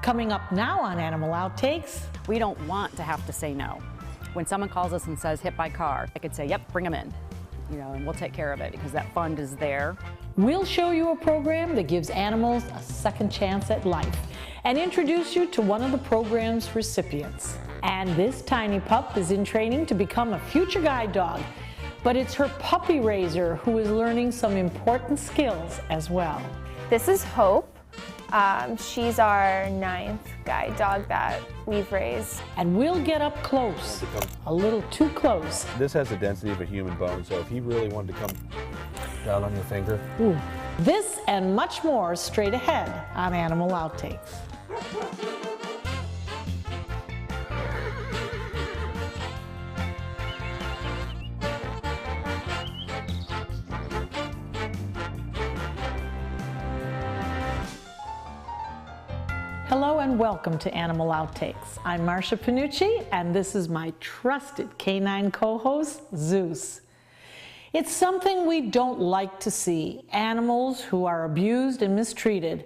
Coming up now on Animal Outtakes. We don't want to have to say no. When someone calls us and says hit by car, I could say, yep, bring them in, and we'll take care of it because that fund is there. We'll show you a program that gives animals a second chance at life and introduce you to one of the program's recipients. And this tiny pup is in training to become a future guide dog, but it's her puppy raiser who is learning some important skills as well. This is Hope. She's our 9th guide dog that we've raised. And we'll get up close, a little too close. This has the density of a human bone, so if he really wanted to come down on your finger. Ooh. This and much more straight ahead on Animal Outtakes. Hello and welcome to Animal Outtakes. I'm Marcia Panucci and this is my trusted canine co-host, Zeus. It's something we don't like to see, animals who are abused and mistreated,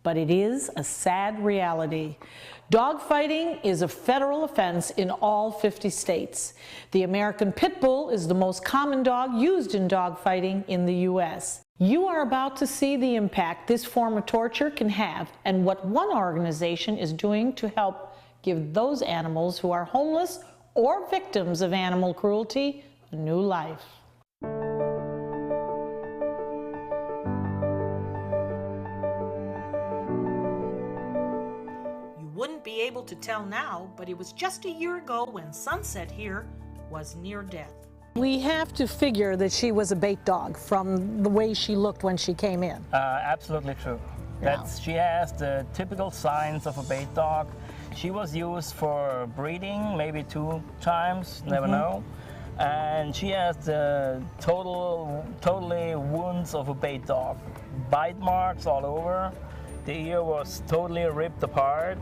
but it is a sad reality. Dog fighting is a federal offense in all 50 states. The American Pit Bull is the most common dog used in dog fighting in the U.S. You are about to see the impact this form of torture can have and what one organization is doing to help give those animals who are homeless or victims of animal cruelty a new life. You wouldn't be able to tell now, but it was just a year ago when Sunset here was near death. We have to figure that she was a bait dog from the way she looked when she came in. Absolutely true. She has the typical signs of a bait dog. She was used for breeding, maybe 2 times, never know. And she has the totally wounds of a bait dog. Bite marks all over. The ear was totally ripped apart.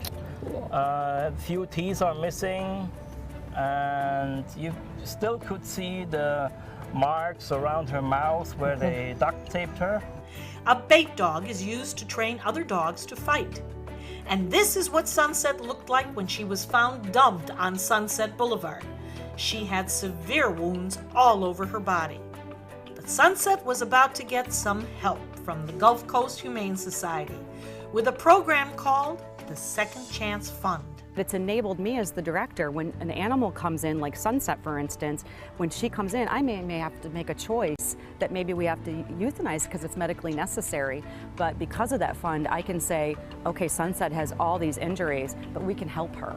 A few teeth are missing. And you still could see the marks around her mouth where they duct taped her. A bait dog is used to train other dogs to fight. And this is what Sunset looked like when she was found dumped on Sunset Boulevard. She had severe wounds all over her body. But Sunset was about to get some help from the Gulf Coast Humane Society with a program called the Second Chance Fund. It's enabled me as the director, when an animal comes in, like Sunset for instance, when she comes in, I may have to make a choice that maybe we have to euthanize because it's medically necessary. But because of that fund, I can say, okay, Sunset has all these injuries, but we can help her.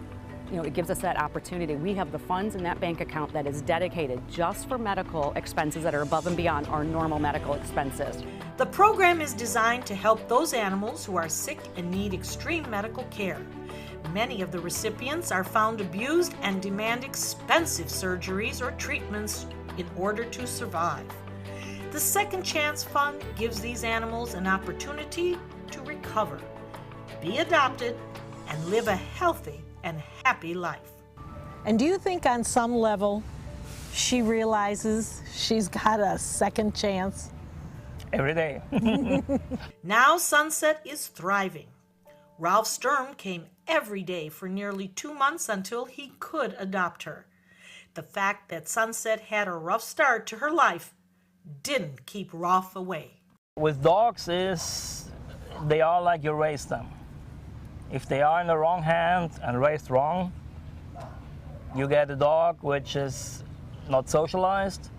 It gives us that opportunity. We have the funds in that bank account that is dedicated just for medical expenses that are above and beyond our normal medical expenses. The program is designed to help those animals who are sick and need extreme medical care. Many of the recipients are found abused and demand expensive surgeries or treatments in order to survive. The Second Chance Fund gives these animals an opportunity to recover, be adopted, and live a healthy and happy life. And do you think on some level she realizes she's got a second chance? Every day. Now Sunset is thriving. Ralph Sturm came every day for nearly 2 months until he could adopt her. The fact that Sunset had a rough start to her life didn't keep Ralph away. With dogs they are like you raise them. If they are in the wrong hands and raised wrong, you get a dog which is not socialized,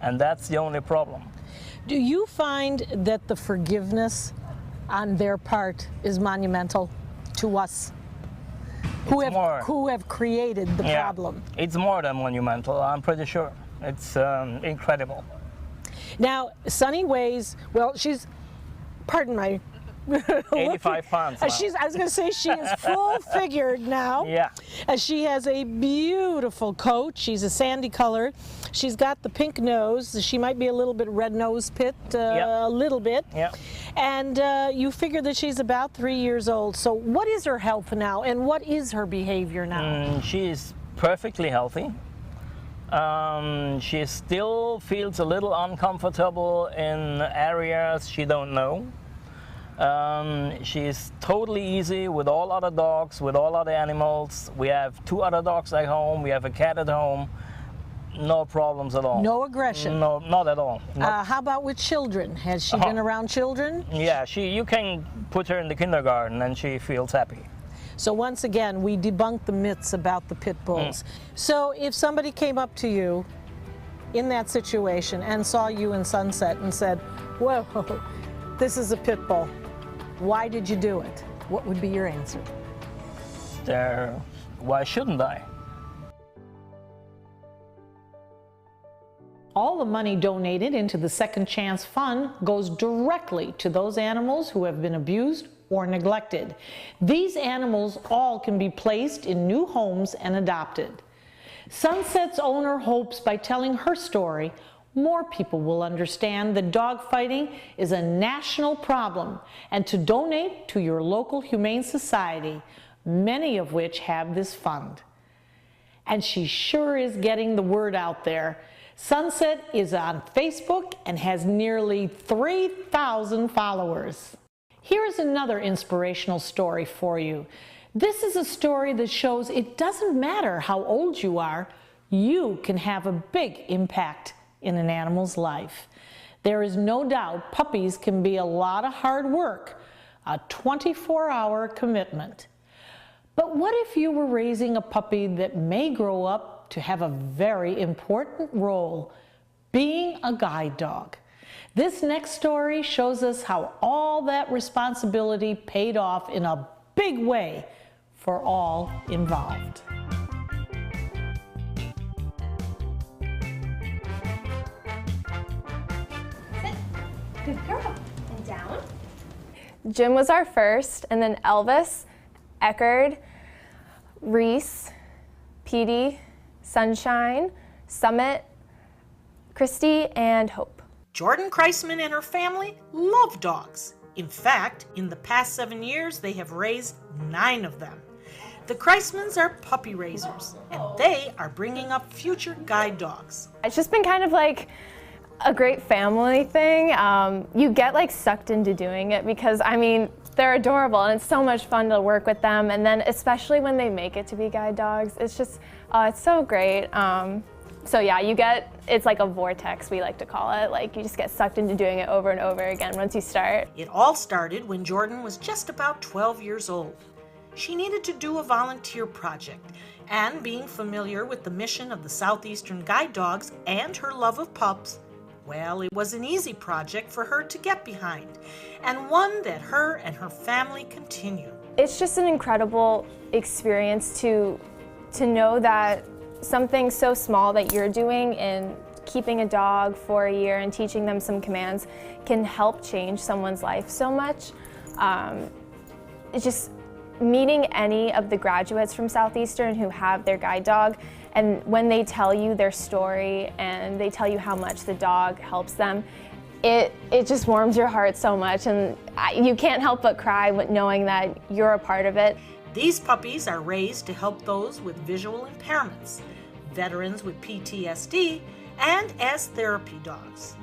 and that's the only problem. Do you find that the forgiveness on their part is monumental to us who have created the problem? It's more than monumental, I'm pretty sure. It's incredible. Now, Sunny weighs, well, she's, pardon my 85 pounds now. I was going to say she is full-figured now. Yeah. She has a beautiful coat. She's a sandy color. She's got the pink nose. She might be a little bit red nose pit, a little bit. Yeah. And you figure that she's about 3 years old. So what is her health now, and what is her behavior now? She is perfectly healthy. She still feels a little uncomfortable in areas she don't know. She's totally easy with all other dogs, with all other animals. We have 2 other dogs at home. We have a cat at home. No problems at all. No aggression? No, not at all. How about with children? Has she been around children? Yeah, you can put her in the kindergarten and she feels happy. So once again, we debunked the myths about the pit bulls. So if somebody came up to you in that situation and saw you in Sunset and said, whoa, this is a pit bull, why did you do it? What would be your answer? Why shouldn't I? All the money donated into the Second Chance Fund goes directly to those animals who have been abused or neglected. These animals all can be placed in new homes and adopted. Sunset's owner hopes by telling her story, more people will understand that dogfighting is a national problem and to donate to your local humane society, many of which have this fund. And she sure is getting the word out there. Sunset is on Facebook and has nearly 3,000 followers. Here is another inspirational story for you. This is a story that shows it doesn't matter how old you are, you can have a big impact in an animal's life. There is no doubt puppies can be a lot of hard work, a 24-hour commitment. But what if you were raising a puppy that may grow up to have a very important role, being a guide dog? This next story shows us how all that responsibility paid off in a big way for all involved. Good girl. And down. Jim was our first, and then Elvis, Eckerd, Reese, Petey, Sunshine, Summit, Christy, and Hope. Jordan Kreisman and her family love dogs. In fact, in the past 7 years, they have raised 9 of them. The Kreismans are puppy raisers, and they are bringing up future guide dogs. It's just been kind of like a great family thing. You get like sucked into doing it because, I mean, they're adorable and it's so much fun to work with them. And then especially when they make it to be guide dogs, it's just, it's so great. So yeah, it's like a vortex, we like to call it. Like you just get sucked into doing it over and over again once you start. It all started when Jordan was just about 12 years old. She needed to do a volunteer project, and being familiar with the mission of the Southeastern Guide Dogs and her love of pups, well, it was an easy project for her to get behind, and one that her and her family continue. It's just an incredible experience to know that something so small that you're doing in keeping a dog for a year and teaching them some commands can help change someone's life so much. It's just meeting any of the graduates from Southeastern who have their guide dog, and when they tell you their story and they tell you how much the dog helps them, it just warms your heart so much, and you can't help but cry knowing that you're a part of it. These puppies are raised to help those with visual impairments, veterans with PTSD, and as therapy dogs.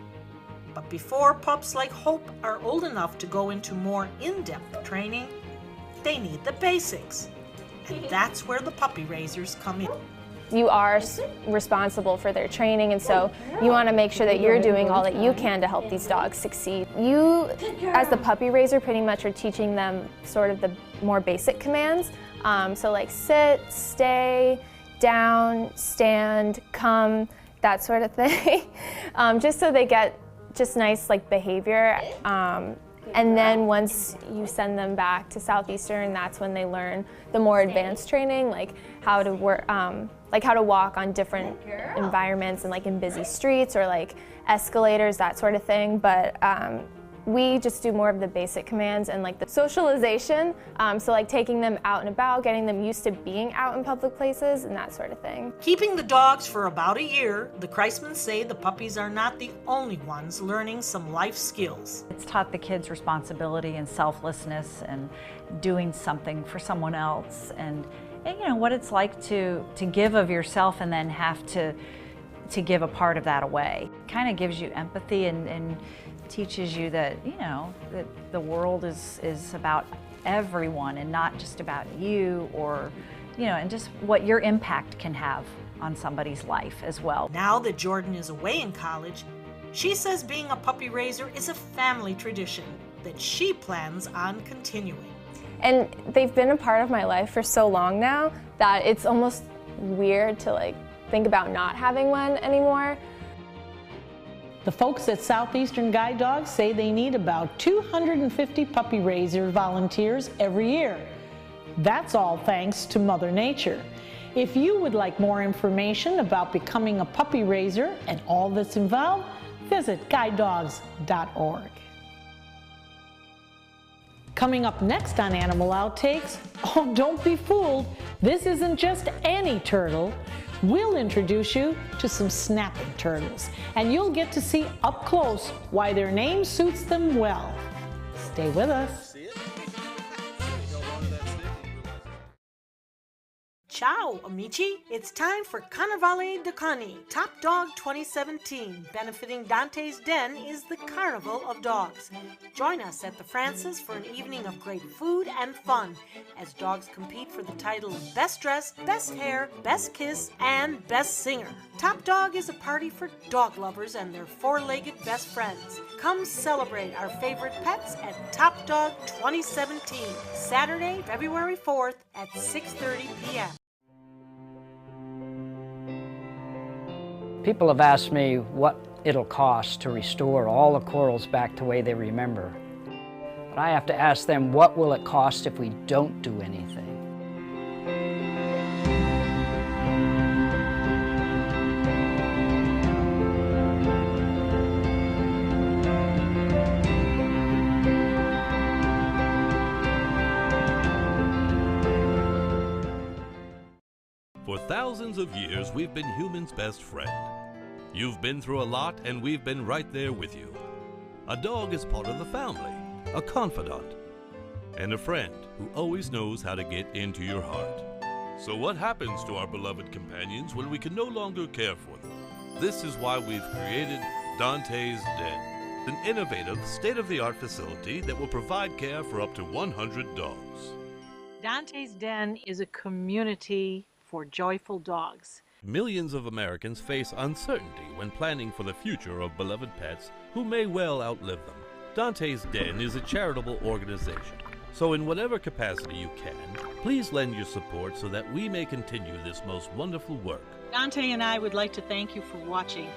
But before pups like Hope are old enough to go into more in-depth training, they need the basics. And that's where the puppy raisers come in. You are responsible for their training, and so you want to make sure that you're doing all that you can to help these dogs succeed. You, as the puppy raiser, pretty much are teaching them sort of the more basic commands. So like sit, stay, down, stand, come, that sort of thing. Just so they get just nice like behavior. And then once you send them back to Southeastern, that's when they learn the more advanced training, like how to work, like how to walk on different environments and like in busy streets or like escalators, that sort of thing. But we just do more of the basic commands and like the socialization. So like taking them out and about, getting them used to being out in public places and that sort of thing. Keeping the dogs for about a year, the Kreismans say the puppies are not the only ones learning some life skills. It's taught the kids responsibility and selflessness and doing something for someone else, and you know what it's like to give of yourself and then have to give a part of that away. It kind of gives you empathy and teaches you that, you know, that the world is about everyone and not just about you, or, you know, and just what your impact can have on somebody's life as well. Now that Jordan is away in college, she says being a puppy raiser is a family tradition that she plans on continuing. And they've been a part of my life for so long now that it's almost weird to like think about not having one anymore. The folks at Southeastern Guide Dogs say they need about 250 puppy raiser volunteers every year. That's all thanks to Mother Nature. If you would like more information about becoming a puppy raiser and all that's involved, visit guidedogs.org. Coming up next on Animal Outtakes, oh, don't be fooled, this isn't just any turtle. We'll introduce you to some snapping turtles, and you'll get to see up close why their name suits them well. Stay with us. Ciao, amici! It's time for Carnevale de Cani, Top Dog 2017. Benefiting Dante's Den is the Carnival of Dogs. Join us at the Francis for an evening of great food and fun as dogs compete for the title of Best Dressed, Best Hair, Best Kiss, and Best Singer. Top Dog is a party for dog lovers and their four-legged best friends. Come celebrate our favorite pets at Top Dog 2017, Saturday, February 4th at 6:30 p.m. People have asked me what it'll cost to restore all the corals back the way they remember. But I have to ask them, what will it cost if we don't do anything? For thousands of years, we've been humans' best friend. You've been through a lot, and we've been right there with you. A dog is part of the family, a confidant, and a friend who always knows how to get into your heart. So what happens to our beloved companions when we can no longer care for them? This is why we've created Dante's Den, an innovative, state-of-the-art facility that will provide care for up to 100 dogs. Dante's Den is a community for joyful dogs. Millions of Americans face uncertainty when planning for the future of beloved pets who may well outlive them. Dante's Den is a charitable organization, so in whatever capacity you can, please lend your support so that we may continue this most wonderful work. Dante and I would like to thank you for watching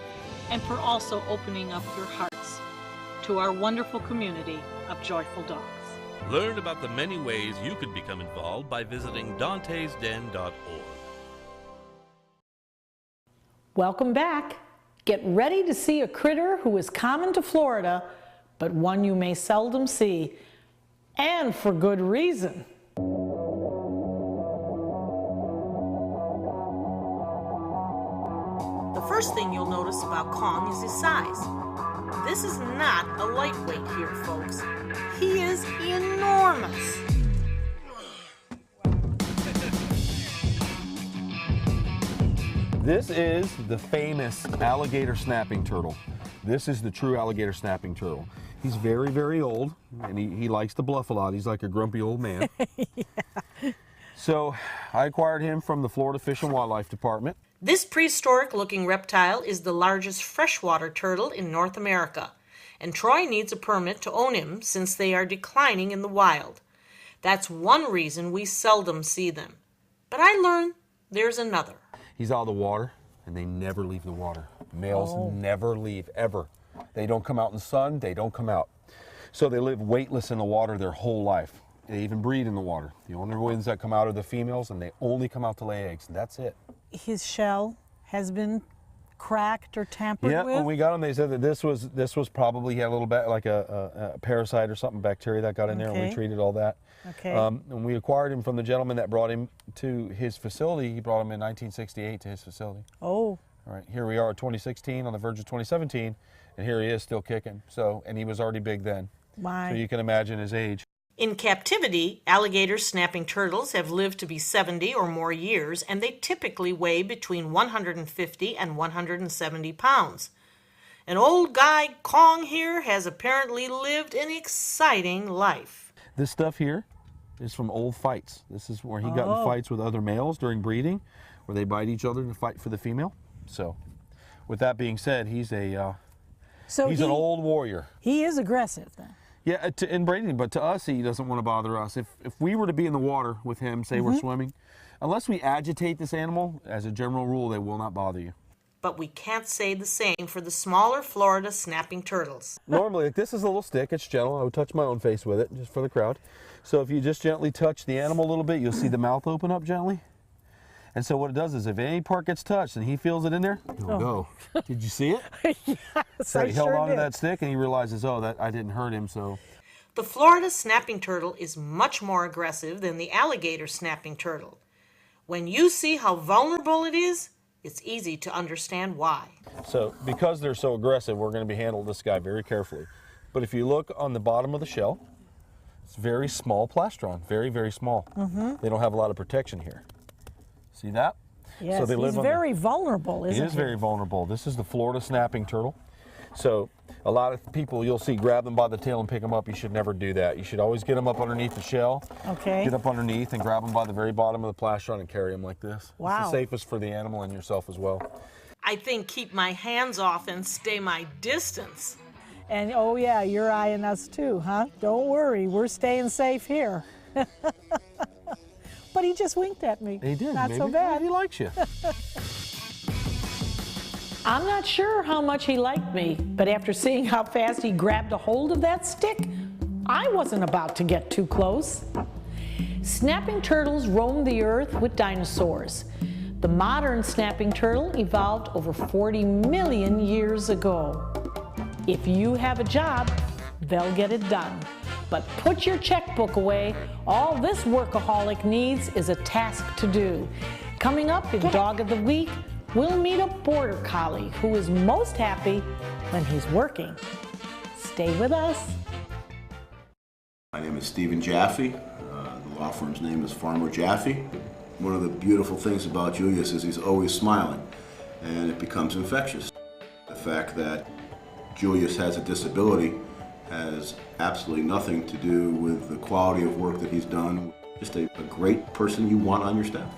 and for also opening up your hearts to our wonderful community of joyful dogs. Learn about the many ways you could become involved by visiting dantesden.org. Welcome back. Get ready to see a critter who is common to Florida, but one you may seldom see, and for good reason. The first thing you'll notice about Kong is his size. This is not a lightweight here, folks. He is enormous. This is the famous alligator snapping turtle. This is the true alligator snapping turtle. He's very, very old, and he likes to bluff a lot. He's like a grumpy old man. Yeah. So I acquired him from the Florida Fish and Wildlife Department. This prehistoric-looking reptile is the largest freshwater turtle in North America, and Troy needs a permit to own him since they are declining in the wild. That's one reason we seldom see them. But I learned there's another. He's out of the water, and they never leave the water. Males never leave, ever. They don't come out in the sun, they don't come out. So they live weightless in the water their whole life. They even breed in the water. The only ones that come out are the females, and they only come out to lay eggs, and that's it. His shell has been cracked or tampered with? Yeah, when we got him, they said that this was probably, he had a little bit like a parasite or something, bacteria that got in there, and we treated all that. Okay. And we acquired him from the gentleman that brought him to his facility. He brought him in 1968 to his facility. Oh. All right, here we are, 2016, on the verge of 2017, and here he is still kicking. So, and he was already big then. My. So you can imagine his age. In captivity, alligator snapping turtles have lived to be 70 or more years, and they typically weigh between 150 and 170 pounds. And old guy Kong here has apparently lived an exciting life. This stuff here is from old fights. This is where he got in fights with other males during breeding, where they bite each other to fight for the female. So, with that being said, he's an old warrior. He is aggressive then. Yeah, in breeding, but to us, he doesn't want to bother us. If we were to be in the water with him, say we're swimming, unless we agitate this animal, as a general rule, they will not bother you. But we can't say the same for the smaller Florida snapping turtles. Normally, like, this is a little stick, it's gentle. I would touch my own face with it, just for the crowd. So if you just gently touch the animal a little bit, you'll see the mouth open up gently. And so what it does is if any part gets touched and he feels it in there, he'll go. Did you see it? Yes, so he held on to that stick and he realizes, oh, that I didn't hurt him, so. The Florida snapping turtle is much more aggressive than the alligator snapping turtle. When you see how vulnerable it is, it's easy to understand why. So because they're so aggressive, we're going to be handling this guy very carefully. But if you look on the bottom of the shell, it's very small plastron, very, very small. They don't have a lot of protection here. See that? Yes, so they live he's very vulnerable, isn't he? He is very vulnerable. This is the Florida snapping turtle. So a lot of people you'll see grab them by the tail and pick them up. You should never do that. You should always get them up underneath the shell. Okay. Get up underneath and grab them by the very bottom of the plastron and carry them like this. Wow. It's the safest for the animal and yourself as well. I think keep my hands off and stay my distance. And oh yeah, you're eyeing us too, huh? Don't worry, we're staying safe here. But he just winked at me. He did. Not maybe, so bad. Maybe he likes you. I'm not sure how much he liked me, but after seeing how fast he grabbed a hold of that stick, I wasn't about to get too close. Snapping turtles roamed the earth with dinosaurs. The modern snapping turtle evolved over 40 million years ago. If you have a job, they'll get it done. But put your checkbook away. All this workaholic needs is a task to do. Coming up in Dog of the Week, we'll meet a border collie who is most happy when he's working. Stay with us. My name is Stephen Jaffe. The law firm's name is Farmer Jaffe. One of the beautiful things about Julius is he's always smiling, and it becomes infectious. The fact that Julius has a disability has absolutely nothing to do with the quality of work that he's done. Just a great person you want on your staff.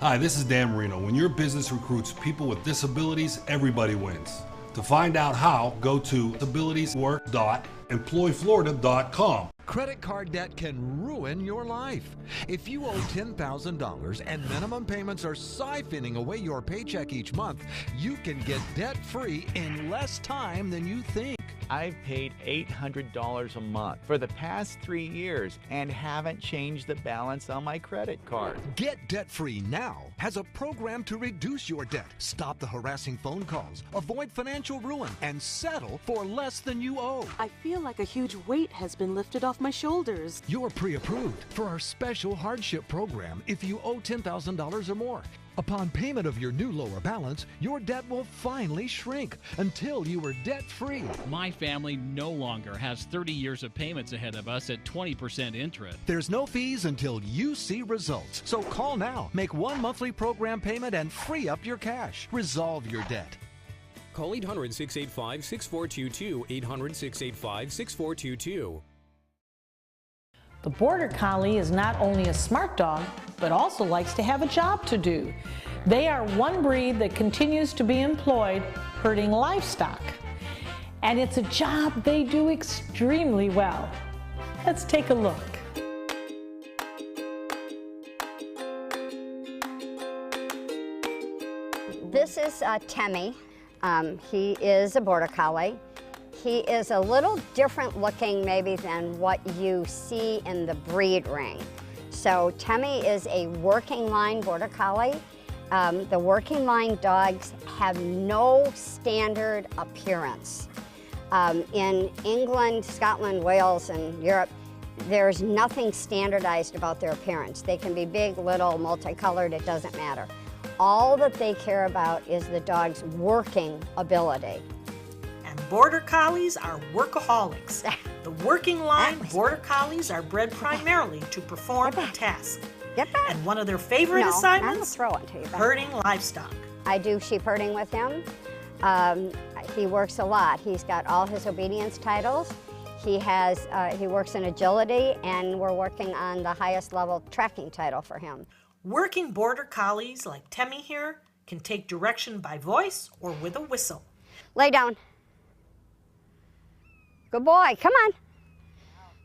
Hi, this is Dan Marino. When your business recruits people with disabilities, everybody wins. To find out how, go to disabilitieswork.employflorida.com. Credit card debt can ruin your life. If you owe $10,000 and minimum payments are siphoning away your paycheck each month, you can get debt-free in less time than you think. I've paid $800 a month for the past 3 years and haven't changed the balance on my credit card. Get debt-free now has a program to reduce your debt, stop the harassing phone calls, avoid financial ruin, and settle for less than you owe. I feel like a huge weight has been lifted off my shoulders. You're pre-approved for our special hardship program if you owe $10,000 or more. Upon payment of your new lower balance, your debt will finally shrink until you are debt-free. My family no longer has 30 years of payments ahead of us at 20% interest. There's no fees until you see results. So call now, make one monthly program payment, and free up your cash. Resolve your debt. Call 800-685-6422, 800-685-6422. The Border Collie is not only a smart dog, but also likes to have a job to do. They are one breed that continues to be employed herding livestock. And it's a job they do extremely well. Let's take a look. This is Temmie. He is a Border Collie. He is a little different looking maybe than what you see in the breed ring. So Temmie is a working line Border Collie. The working line dogs have no standard appearance. In England, Scotland, Wales, and Europe, there's nothing standardized about their appearance. They can be big, little, multicolored, it doesn't matter. All that they care about is the dog's working ability. Border Collies are workaholics. The working line Border Collies are bred primarily to perform a task. And one of their favorite assignments, herding livestock. I do sheep herding with him. He works a lot. He's got all his obedience titles. He works in agility, and we're working on the highest level tracking title for him. Working border collies like Temmie here can take direction by voice or with a whistle. Lay down. Good boy, come on.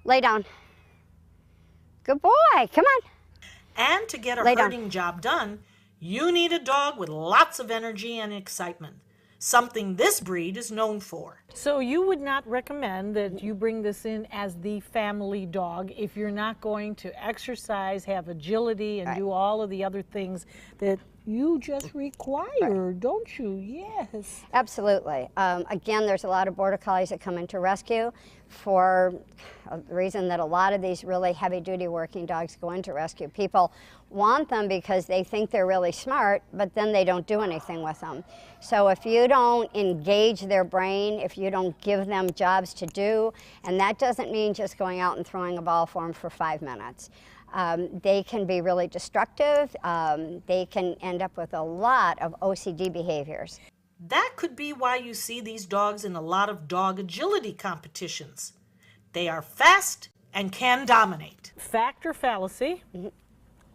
Lay down. Good boy, come on. And to get a herding job done, you need a dog with lots of energy and excitement, something this breed is known for. So you would not recommend that you bring this in as the family dog if you're not going to exercise, have agility, and do all of the other things that you just require, don't you? Yes. Absolutely. Again, there's a lot of border collies that come into rescue for a reason that a lot of these really heavy-duty working dogs go into rescue. People want them because they think they're really smart, but then they don't do anything with them. So if you don't engage their brain, if you don't give them jobs to do, and that doesn't mean just going out and throwing a ball for them for 5 minutes. They can be really destructive. They can end up with a lot of OCD behaviors. That could be why you see these dogs in a lot of dog agility competitions. They are fast and can dominate. Fact or fallacy?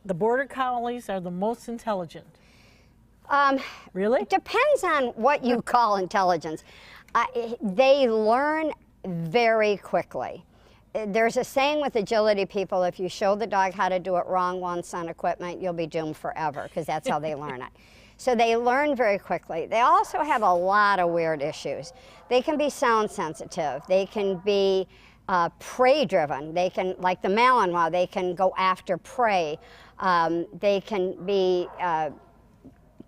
The border collies are the most intelligent. Really? Depends on what you call intelligence. They learn very quickly. There's a saying with agility people, if you show the dog how to do it wrong once on equipment, you'll be doomed forever, because that's how they learn it. So they learn very quickly. They also have a lot of weird issues. They can be sound sensitive. They can be prey driven. They can, like the Malinois, they can go after prey. They can be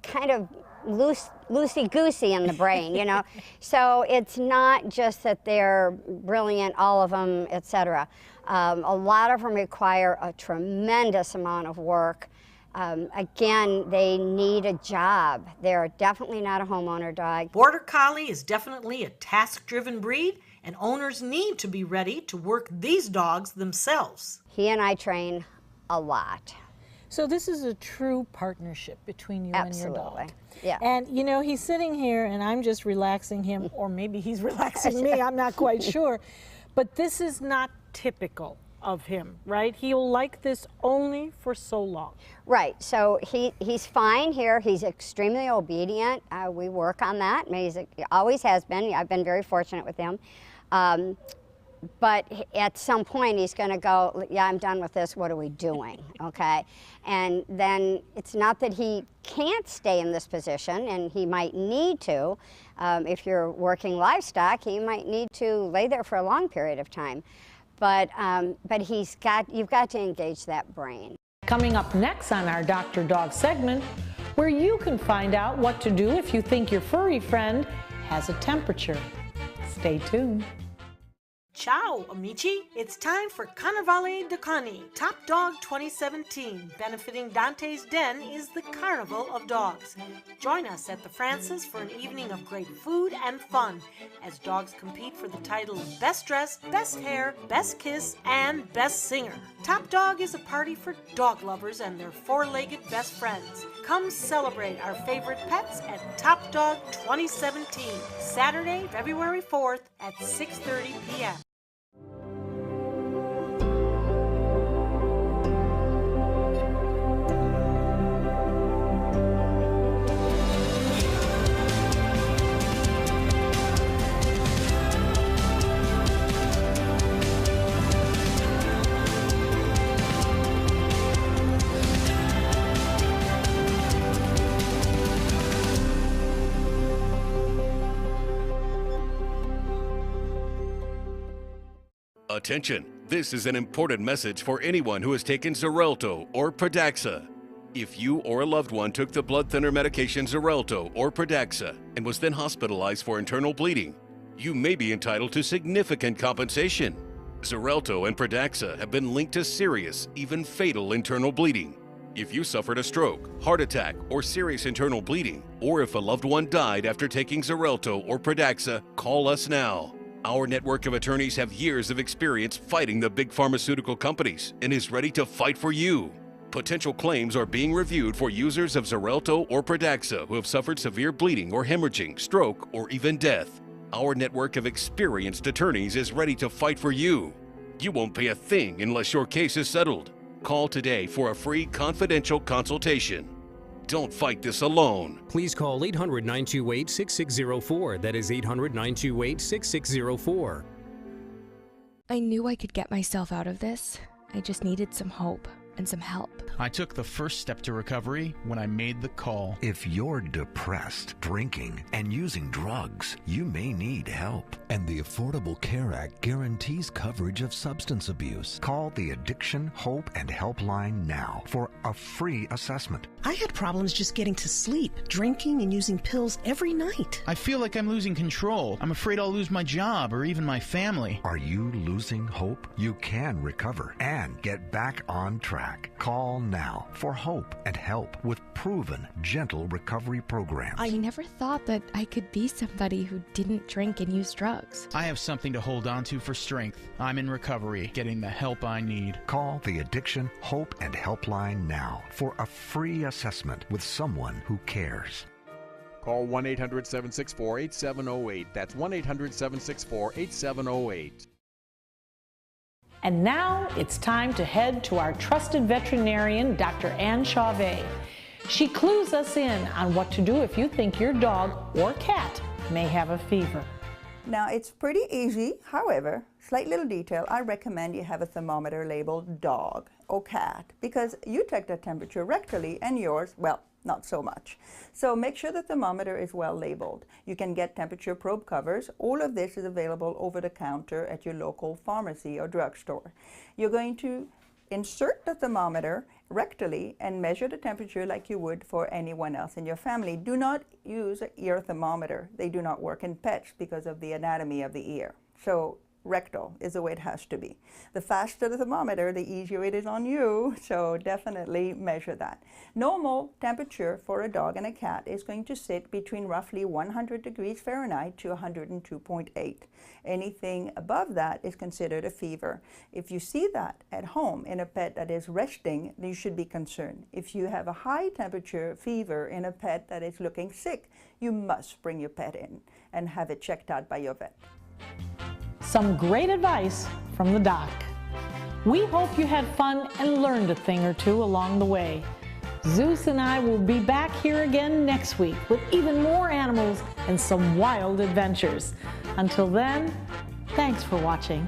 kind of loosey-goosey in the brain, you know. So it's not just that they're brilliant, all of them, etc. A lot of them require a tremendous amount of work. Again, they need a job. They're definitely not a homeowner dog. Border Collie is definitely a task-driven breed, and owners need to be ready to work these dogs themselves. He and I train a lot. So this is a true partnership between you and your dog. Yeah. And you know, he's sitting here and I'm just relaxing him, or maybe he's relaxing me, I'm not quite sure. But this is not typical of him, right? He'll like this only for so long. Right, so he's fine here. He's extremely obedient. We work on that. He always has been. I've been very fortunate with him. But at some point he's going to go, yeah, I'm done with this, what are we doing, okay? And then it's not that he can't stay in this position, and he might need to. If you're working livestock, he might need to lay there for a long period of time. But you've got to engage that brain. Coming up next on our Dr. Dog segment, where you can find out what to do if you think your furry friend has a temperature. Stay tuned. Ciao, amici! It's time for Carnevale de Cani, Top Dog 2017. Benefiting Dante's Den is the Carnival of Dogs. Join us at the Francis for an evening of great food and fun as dogs compete for the title of Best Dressed, Best Hair, Best Kiss, and Best Singer. Top Dog is a party for dog lovers and their four-legged best friends. Come celebrate our favorite pets at Top Dog 2017, Saturday, February 4th at 6:30 p.m. Attention, this is an important message for anyone who has taken Xarelto or Pradaxa. If you or a loved one took the blood thinner medication Xarelto or Pradaxa and was then hospitalized for internal bleeding, you may be entitled to significant compensation. Xarelto and Pradaxa have been linked to serious, even fatal internal bleeding. If you suffered a stroke, heart attack, or serious internal bleeding, or if a loved one died after taking Xarelto or Pradaxa, call us now. Our network of attorneys have years of experience fighting the big pharmaceutical companies and is ready to fight for you. potential claims are being reviewed for users of Xarelto or Pradaxa who have suffered severe bleeding or hemorrhaging, stroke, or even death. Our network of experienced attorneys is ready to fight for you. You won't pay a thing unless your case is settled. Call today for a free confidential consultation. Don't fight this alone. Please call 800-928-6604. That is 800-928-6604. I knew I could get myself out of this. I just needed some hope and some help. I took the first step to recovery when I made the call. If you're depressed, drinking, and using drugs, you may need help. And the Affordable Care Act guarantees coverage of substance abuse. Call the Addiction, Hope, and Helpline now for a free assessment. I had problems just getting to sleep, drinking and using pills every night. I feel like I'm losing control. I'm afraid I'll lose my job or even my family. Are you losing hope? You can recover and get back on track. Call now for hope and help with proven, gentle recovery programs. I never thought that I could be somebody who didn't drink and use drugs. I have something to hold on to for strength. I'm in recovery, getting the help I need. Call the Addiction, Hope, and Helpline now for a free assessment with someone who cares. Call 1-800-764-8708. That's 1-800-764-8708. And now it's time to head to our trusted veterinarian, Dr. Ann Chauvet. She clues us in on what to do if you think your dog or cat may have a fever. Now, it's pretty easy. However, slight little detail, I recommend you have a thermometer labeled dog or cat because you take the temperature rectally and yours, well, not so much. So make sure the thermometer is well labeled. You can get temperature probe covers. All of this is available over the counter at your local pharmacy or drugstore. You're going to insert the thermometer rectally and measure the temperature like you would for anyone else in your family. Do not use an ear thermometer. They do not work in pets because of the anatomy of the ear. So rectal is the way it has to be. The faster the thermometer, the easier it is on you, so definitely measure that. Normal temperature for a dog and a cat is going to sit between roughly 100 degrees Fahrenheit to 102.8. Anything above that is considered a fever. If you see that at home in a pet that is resting, then you should be concerned. If you have a high temperature fever in a pet that is looking sick, you must bring your pet in and have it checked out by your vet. Some great advice from the doc. We hope you had fun and learned a thing or two along the way. Zeus and I will be back here again next week with even more animals and some wild adventures. Until then, thanks for watching.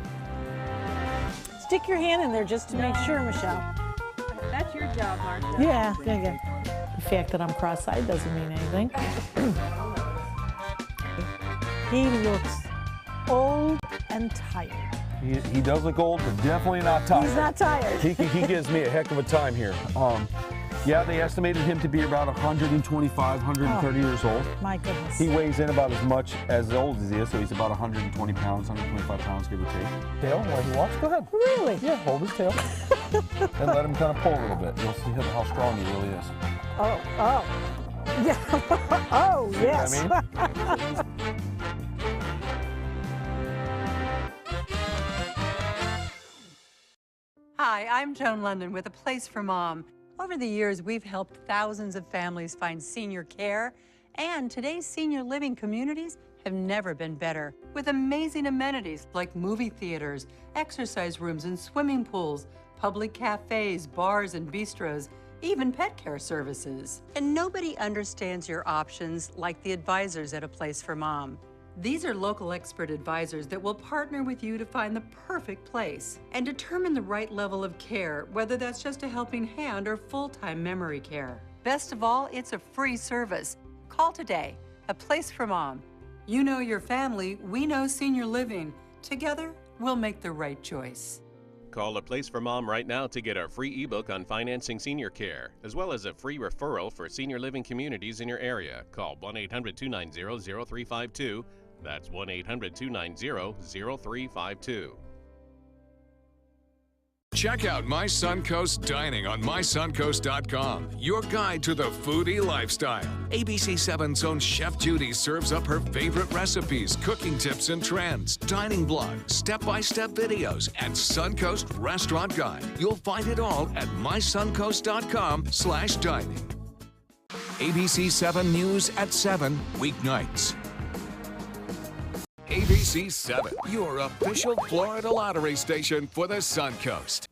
Stick your hand in there just to make sure, Michelle. That's your job, Marcia. Yeah, there you go. The fact that I'm cross-eyed doesn't mean anything. He looks old and tired. He does look old, but definitely not tired. He's not tired. He gives me a heck of a time here. Yeah, they estimated him to be about 125, 130 years old. My goodness. He weighs in about as much as old as he is, so he's about 120 pounds, 125 pounds, give or take. Tail, while he walks, go ahead. Really? Yeah, hold his tail. And let him kind of pull a little bit. You'll see how strong he really is. Oh, oh. Yeah. Oh, yes. You know what I mean? Hi, I'm Joan London with A Place for Mom. Over the years, we've helped thousands of families find senior care, and today's senior living communities have never been better, with amazing amenities like movie theaters, exercise rooms and swimming pools, public cafes, bars and bistros, even pet care services. And nobody understands your options like the advisors at A Place for Mom. These are local expert advisors that will partner with you to find the perfect place and determine the right level of care, whether that's just a helping hand or full-time memory care. Best of all, it's a free service. Call today, A Place for Mom. You know your family, we know senior living. Together, we'll make the right choice. Call A Place for Mom right now to get our free ebook on financing senior care, as well as a free referral for senior living communities in your area. Call 1-800-290-0352. That's 1-800-290-0352. Check out My Suncoast Dining on mysuncoast.com, your guide to the foodie lifestyle. ABC 7's own Chef Judy serves up her favorite recipes, cooking tips and trends, dining blogs, step-by-step videos, and Suncoast Restaurant Guide. You'll find it all at mysuncoast.com/dining. ABC 7 News at 7, weeknights. ABC 7, your official Florida lottery station for the Suncoast.